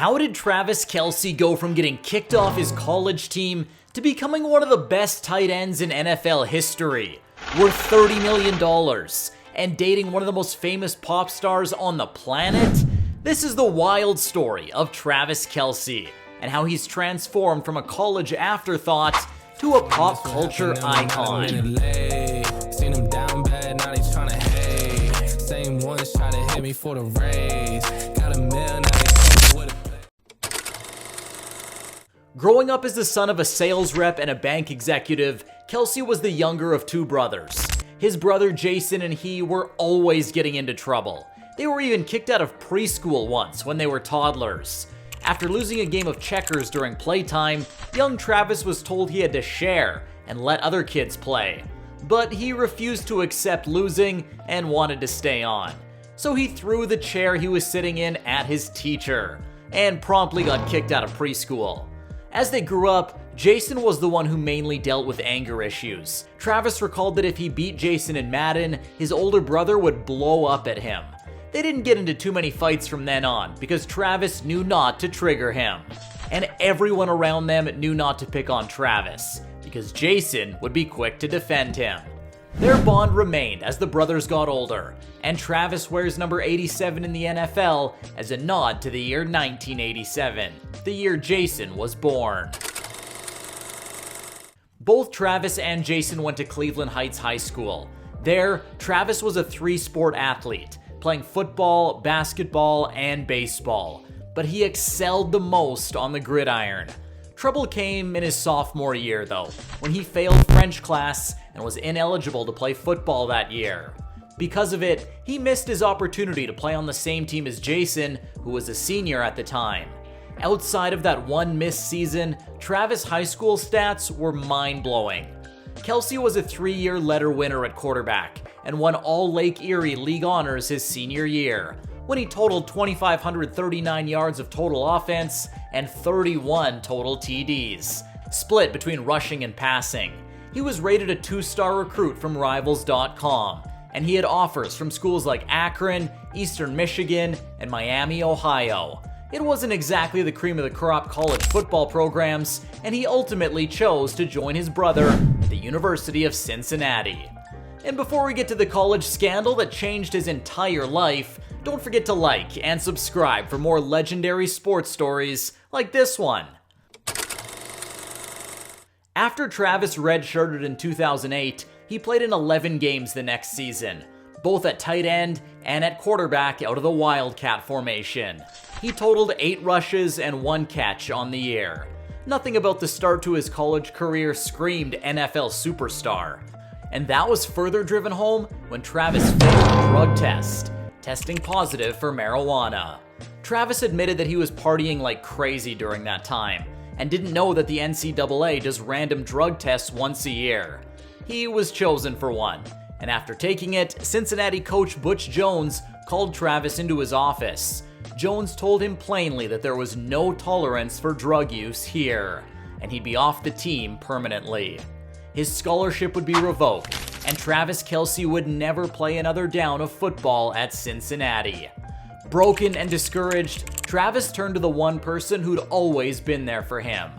How did Travis Kelce go from getting kicked off his college team to becoming one of the best tight ends in NFL history, worth $30 million, and dating one of the most famous pop stars on the planet? This is the wild story of Travis Kelce, and how he's transformed from a college afterthought to a pop culture icon. Seen him down bad, now he's trying to hate. Same ones try to hit me for the raise. Got a mill, now he's with a. Growing up as the son of a sales rep and a bank executive, Kelce was the younger of two brothers. His brother Jason and he were always getting into trouble. They were even kicked out of preschool once when they were toddlers. After losing a game of checkers during playtime, young Travis was told he had to share and let other kids play. But he refused to accept losing and wanted to stay on. So he threw the chair he was sitting in at his teacher, and promptly got kicked out of preschool. As they grew up, Jason was the one who mainly dealt with anger issues. Travis recalled that if he beat Jason in Madden, his older brother would blow up at him. They didn't get into too many fights from then on because Travis knew not to trigger him. And everyone around them knew not to pick on Travis because Jason would be quick to defend him. Their bond remained as the brothers got older, and Travis wears number 87 in the NFL as a nod to the year 1987, the year Jason was born. Both Travis and Jason went to Cleveland Heights High School. There, Travis was a three-sport athlete, playing football, basketball, and baseball, but he excelled the most on the gridiron. Trouble came in his sophomore year, though, when he failed French class and was ineligible to play football that year. Because of it, he missed his opportunity to play on the same team as Jason, who was a senior at the time. Outside of that one missed season, Travis' high school stats were mind-blowing. Kelce was a 3-year letter winner at quarterback and won all Lake Erie League honors his senior year, when he totaled 2,539 yards of total offense and 31 total TDs, split between rushing and passing. He was rated a 2-star recruit from Rivals.com, and he had offers from schools like Akron, Eastern Michigan, and Miami, Ohio. It wasn't exactly the cream of the crop college football programs, and he ultimately chose to join his brother at the University of Cincinnati. And before we get to the college scandal that changed his entire life, don't forget to like and subscribe for more legendary sports stories like this one. After Travis redshirted in 2008, he played in 11 games the next season, both at tight end and at quarterback out of the Wildcat formation. He totaled 8 rushes and 1 catch on the year. Nothing about the start to his college career screamed NFL superstar. And that was further driven home when Travis failed a drug test, testing positive for marijuana. Travis admitted that he was partying like crazy during that time, and didn't know that the NCAA does random drug tests once a year. He was chosen for one, and after taking it, Cincinnati coach Butch Jones called Travis into his office. Jones told him plainly that there was no tolerance for drug use here, and he'd be off the team permanently. His scholarship would be revoked, and Travis Kelce would never play another down of football at Cincinnati. Broken and discouraged, Travis turned to the one person who'd always been there for him,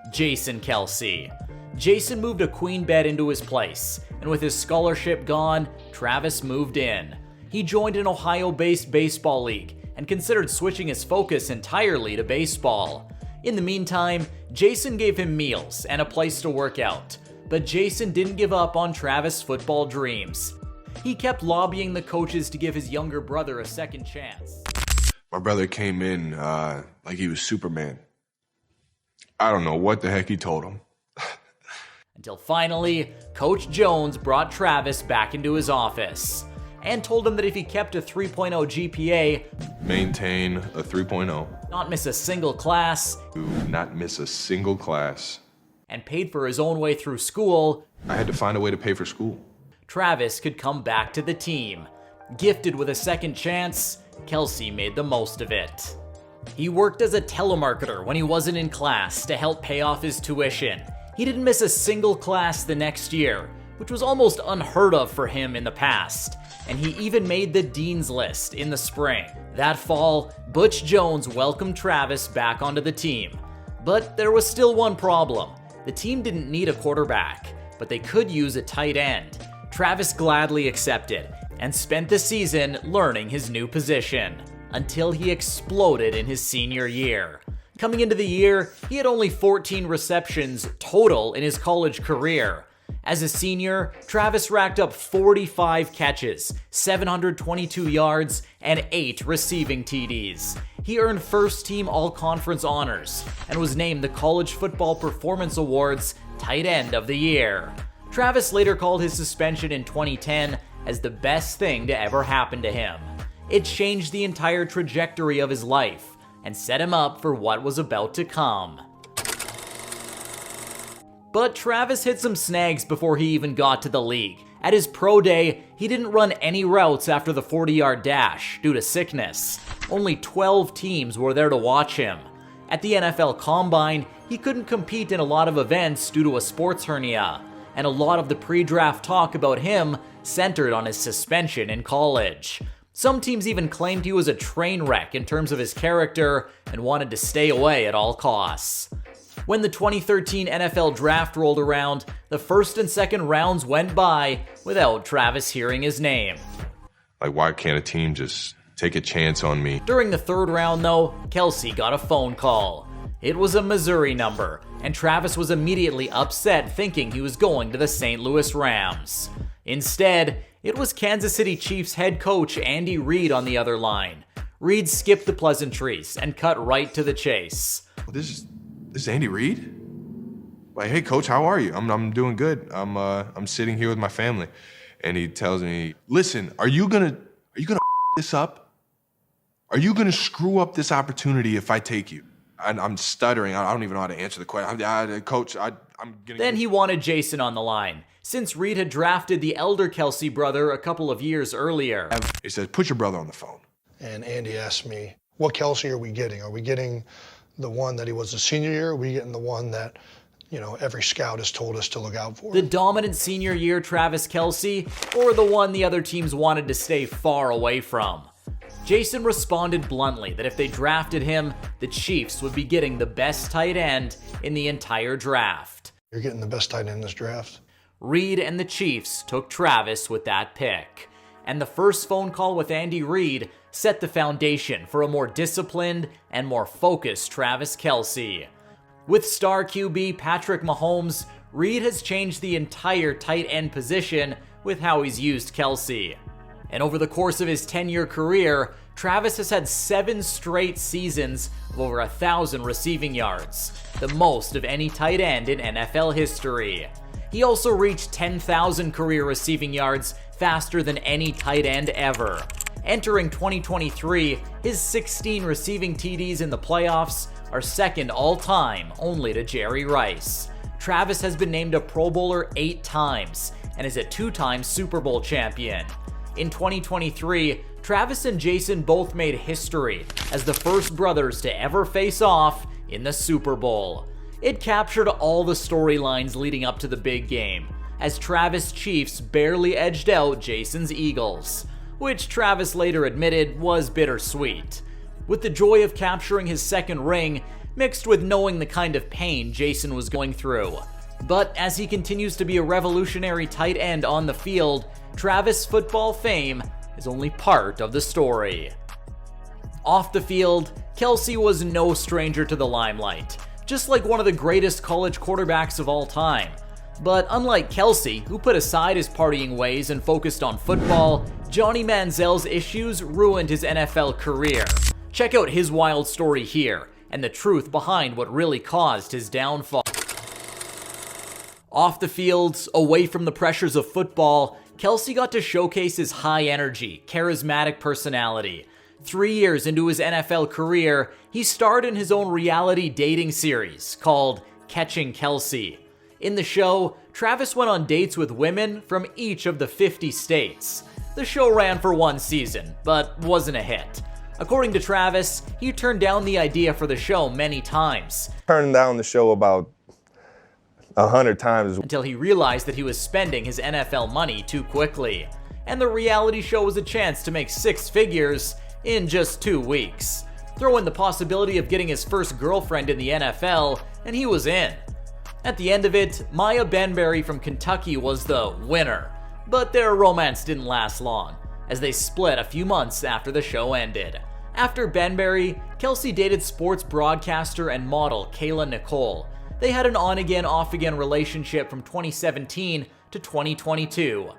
Jason Kelce. Jason moved a queen bed into his place, and with his scholarship gone, Travis moved in. He joined an Ohio-based baseball league and considered switching his focus entirely to baseball. In the meantime, Jason gave him meals and a place to work out. But Jason didn't give up on Travis' football dreams. He kept lobbying the coaches to give his younger brother a second chance. My brother came in like he was Superman. I don't know what the heck he told him. Until finally, Coach Jones brought Travis back into his office and told him that if he kept a 3.0 GPA, maintain a 3.0, not miss a single class, do not miss a single class, and paid for his own way through school, I had to find a way to pay for school. Travis could come back to the team. Gifted with a second chance, Kelce made the most of it. He worked as a telemarketer when he wasn't in class to help pay off his tuition. He didn't miss a single class the next year, which was almost unheard of for him in the past, and he even made the Dean's List in the spring. That fall, Butch Jones welcomed Travis back onto the team. But there was still one problem. The team didn't need a quarterback, but they could use a tight end. Travis gladly accepted and spent the season learning his new position, until he exploded in his senior year. Coming into the year, he had only 14 receptions total in his college career. As a senior, Travis racked up 45 catches, 722 yards, and 8 receiving TDs. He earned first-team All-Conference honors and was named the College Football Performance Awards Tight End of the Year. Travis later called his suspension in 2010 as the best thing to ever happen to him. It changed the entire trajectory of his life and set him up for what was about to come. But Travis hit some snags before he even got to the league. At his pro day, he didn't run any routes after the 40-yard dash due to sickness. Only 12 teams were there to watch him. At the NFL Combine, he couldn't compete in a lot of events due to a sports hernia, and a lot of the pre-draft talk about him centered on his suspension in college. Some teams even claimed he was a train wreck in terms of his character and wanted to stay away at all costs. When the 2013 NFL Draft rolled around, the first and second rounds went by without Travis hearing his name. Like, why can't a team just take a chance on me? During the third round, though, Kelce got a phone call. It was a Missouri number, and Travis was immediately upset thinking he was going to the St. Louis Rams. Instead, it was Kansas City Chiefs head coach Andy Reid on the other line. Reid skipped the pleasantries and cut right to the chase. This is Andy Reid? Like, hey coach, how are you? I'm doing good. I'm sitting here with my family. And he tells me, listen, are you gonna this up? Are you gonna screw up this opportunity if I take you? And I'm stuttering. I don't even know how to answer the question. Coach, I'm gonna. Then he wanted Jason on the line, since Reid had drafted the elder Kelce brother a couple of years earlier. He said, put your brother on the phone. And Andy asked me, what Kelce are we getting? Are we getting the one that he was a senior year? Or are we getting the one that, every scout has told us to look out for? The dominant senior year Travis Kelce, or the one the other teams wanted to stay far away from? Jason responded bluntly that if they drafted him, the Chiefs would be getting the best tight end in the entire draft. You're getting the best tight end in this draft. Reid and the Chiefs took Travis with that pick. And the first phone call with Andy Reid set the foundation for a more disciplined and more focused Travis Kelce. With star QB Patrick Mahomes, Reid has changed the entire tight end position with how he's used Kelce. And over the course of his 10-year career, Travis has had 7 straight seasons of over 1,000 receiving yards, the most of any tight end in NFL history. He also reached 10,000 career receiving yards faster than any tight end ever. Entering 2023, his 16 receiving TDs in the playoffs are second all-time only to Jerry Rice. Travis has been named a Pro Bowler 8 times and is a 2-time Super Bowl champion. In 2023, Travis and Jason both made history as the first brothers to ever face off in the Super Bowl. It captured all the storylines leading up to the big game, as Travis' Chiefs barely edged out Jason's Eagles, which Travis later admitted was bittersweet. With the joy of capturing his second ring, mixed with knowing the kind of pain Jason was going through. But as he continues to be a revolutionary tight end on the field, Travis' football fame is only part of the story. Off the field, Kelce was no stranger to the limelight, just like one of the greatest college quarterbacks of all time. But unlike Kelce, who put aside his partying ways and focused on football, Johnny Manziel's issues ruined his NFL career. Check out his wild story here, and the truth behind what really caused his downfall. Off the field, away from the pressures of football, Kelce got to showcase his high energy, charismatic personality. 3 years into his NFL career, he starred in his own reality dating series called Catching Kelce. In the show, Travis went on dates with women from each of the 50 states. The show ran for 1 season, but wasn't a hit. According to Travis, he turned down the idea for the show many times. Turned down the show about 100 times. Until he realized that he was spending his NFL money too quickly. And the reality show was a chance to make 6 figures in just 2 weeks. Throw in the possibility of getting his first girlfriend in the NFL, and he was in. At the end of it, Maya Benberry from Kentucky was the winner. But their romance didn't last long, as they split a few months after the show ended. After Benberry, Kelce dated sports broadcaster and model Kayla Nicole. They had an on-again, off-again relationship from 2017 to 2022.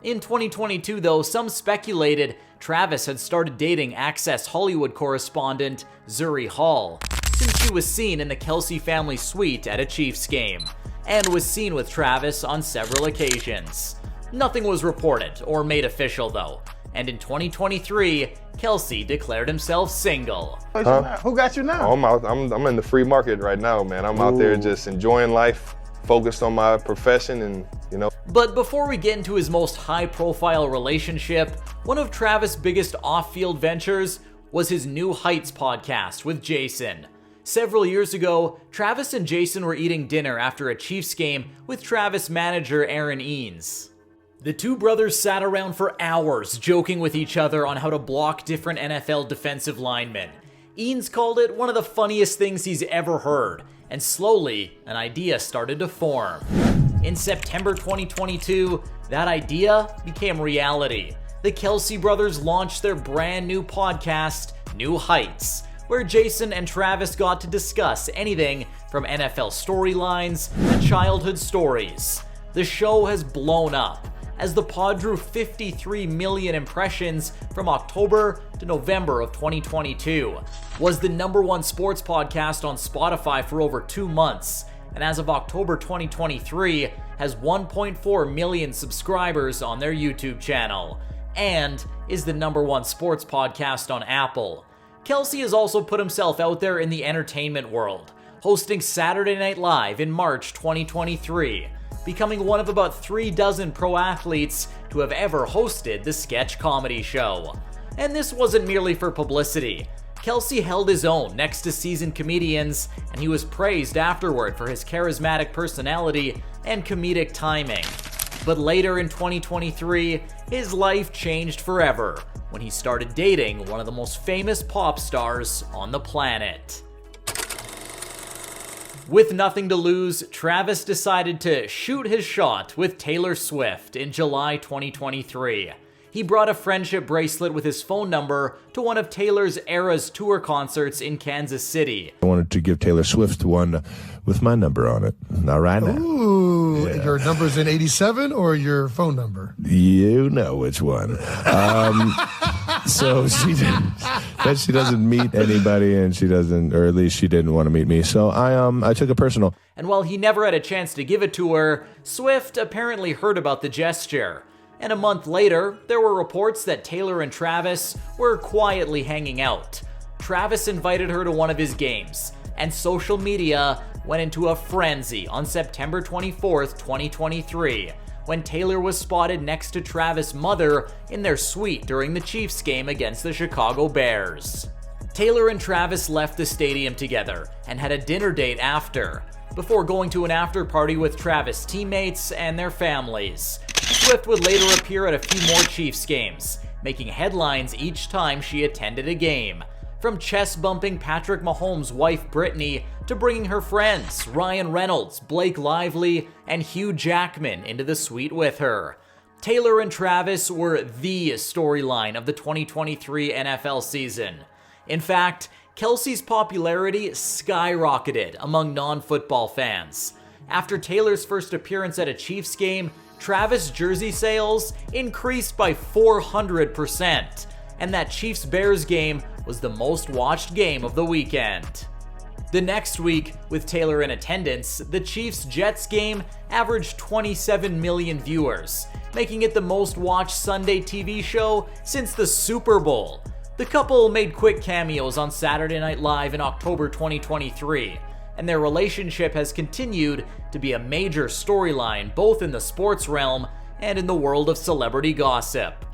In 2022, though, some speculated Travis had started dating Access Hollywood correspondent Zuri Hall, since she was seen in the Kelce family suite at a Chiefs game, and was seen with Travis on several occasions. Nothing was reported or made official, though, and in 2023, Kelce declared himself single. Who got you now? Oh, I'm in the free market right now, man. I'm out there just enjoying life, focused on my profession, and But before we get into his most high-profile relationship, one of Travis' biggest off-field ventures was his New Heights podcast with Jason. Several years ago, Travis and Jason were eating dinner after a Chiefs game with Travis manager Aaron Eanes. The two brothers sat around for hours joking with each other on how to block different NFL defensive linemen. Eanes called it one of the funniest things he's ever heard, and slowly, an idea started to form. In September 2022, that idea became reality. The Kelce brothers launched their brand new podcast, New Heights, where Jason and Travis got to discuss anything from NFL storylines to childhood stories. The show has blown up, as the pod drew 53 million impressions from October to November of 2022, was the #1 sports podcast on Spotify for over 2 months, and as of October 2023, has 1.4 million subscribers on their YouTube channel, and is the #1 sports podcast on Apple. Kelce has also put himself out there in the entertainment world, hosting Saturday Night Live in March 2023, becoming one of about 36 pro athletes to have ever hosted the sketch comedy show. And this wasn't merely for publicity. Kelce held his own next to seasoned comedians, and he was praised afterward for his charismatic personality and comedic timing. But later in 2023, his life changed forever when he started dating one of the most famous pop stars on the planet. With nothing to lose, Travis decided to shoot his shot with Taylor Swift in July 2023. He brought a friendship bracelet with his phone number to one of Taylor's Eras tour concerts in Kansas City. I wanted to give Taylor Swift one with my number on it. All right now. Ooh, your number's in 87 or your phone number? You know which one. So she doesn't meet anybody, and she doesn't, or at least she didn't want to meet me. So I took it personal. And while he never had a chance to give it to her, Swift apparently heard about the gesture. And a month later, there were reports that Taylor and Travis were quietly hanging out. Travis invited her to one of his games, and social media went into a frenzy on September 24th, 2023, when Taylor was spotted next to Travis' mother in their suite during the Chiefs game against the Chicago Bears. Taylor and Travis left the stadium together and had a dinner date after, before going to an after party with Travis' teammates and their families. Swift would later appear at a few more Chiefs games, making headlines each time she attended a game. From chest-bumping Patrick Mahomes' wife Brittany to bringing her friends Ryan Reynolds, Blake Lively, and Hugh Jackman into the suite with her. Taylor and Travis were the storyline of the 2023 NFL season. In fact, Kelce's popularity skyrocketed among non-football fans. After Taylor's first appearance at a Chiefs game, Travis jersey sales increased by 400%, and that Chiefs-Bears game was the most watched game of the weekend. The next week, with Taylor in attendance, the Chiefs-Jets game averaged 27 million viewers, making it the most watched Sunday TV show since the Super Bowl. The couple made quick cameos on Saturday Night Live in October 2023, and their relationship has continued to be a major storyline both in the sports realm and in the world of celebrity gossip.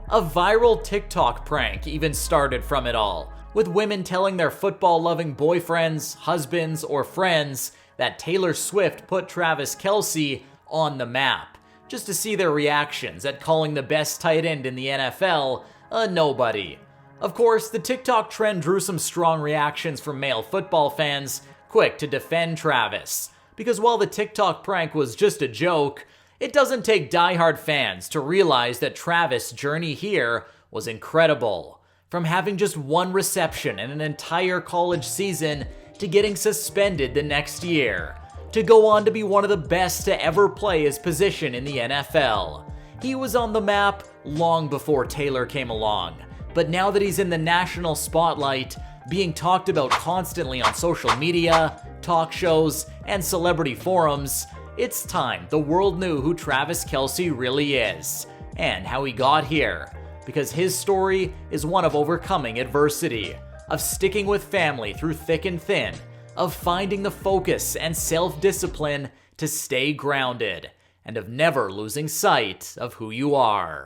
A viral TikTok prank even started from it all, with women telling their football-loving boyfriends, husbands, or friends that Taylor Swift put Travis Kelce on the map, just to see their reactions at calling the best tight end in the NFL a nobody. Of course, the TikTok trend drew some strong reactions from male football fans, quick to defend Travis. Because while the TikTok prank was just a joke, it doesn't take diehard fans to realize that Travis' journey here was incredible. From having just one reception in an entire college season to getting suspended the next year, to go on to be one of the best to ever play his position in the NFL. He was on the map long before Taylor came along, but now that he's in the national spotlight, being talked about constantly on social media, talk shows, and celebrity forums, it's time the world knew who Travis Kelce really is, and how he got here. Because his story is one of overcoming adversity, of sticking with family through thick and thin, of finding the focus and self-discipline to stay grounded, and of never losing sight of who you are.